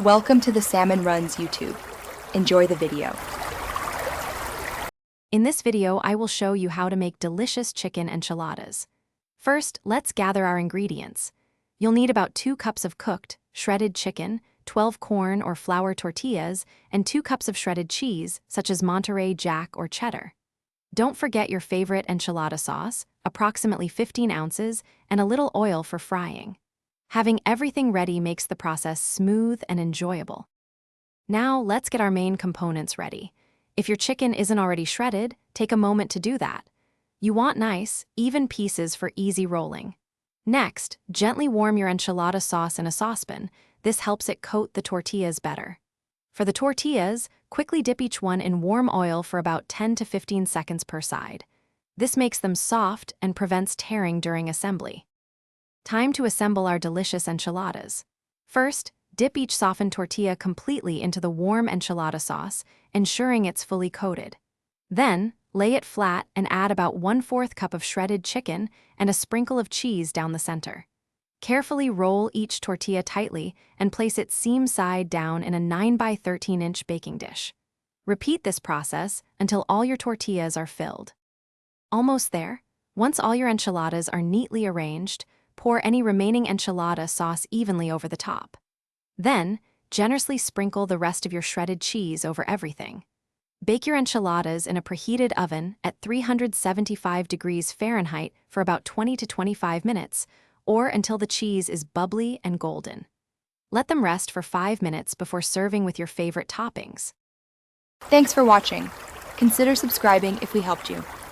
Welcome to the Salmon Runs YouTube. Enjoy the video. In this video, I will show you how to make delicious chicken enchiladas. First, let's gather our ingredients. You'll need about 2 cups of cooked, shredded chicken, 12 corn or flour tortillas, and 2 cups of shredded cheese, such as Monterey Jack or cheddar. Don't forget your favorite enchilada sauce, approximately 15 ounces, and a little oil for frying. Having everything ready makes the process smooth and enjoyable. Now, let's get our main components ready. If your chicken isn't already shredded, take a moment to do that. You want nice, even pieces for easy rolling. Next, gently warm your enchilada sauce in a saucepan. This helps it coat the tortillas better. For the tortillas, quickly dip each one in warm oil for about 10 to 15 seconds per side. This makes them soft and prevents tearing during assembly. Time to assemble our delicious enchiladas. First, dip each softened tortilla completely into the warm enchilada sauce, ensuring it's fully coated. Then, lay it flat and add about 1/4 cup of shredded chicken and a sprinkle of cheese down the center. Carefully roll each tortilla tightly and place it seam side down in a 9 by 13-inch baking dish. Repeat this process until all your tortillas are filled. Almost there. Once all your enchiladas are neatly arranged, pour any remaining enchilada sauce evenly over the top. Then, generously sprinkle the rest of your shredded cheese over everything. Bake your enchiladas in a preheated oven at 375 degrees Fahrenheit for about 20 to 25 minutes, or until the cheese is bubbly and golden. Let them rest for 5 minutes before serving with your favorite toppings. Thanks for watching. Consider subscribing if we helped you.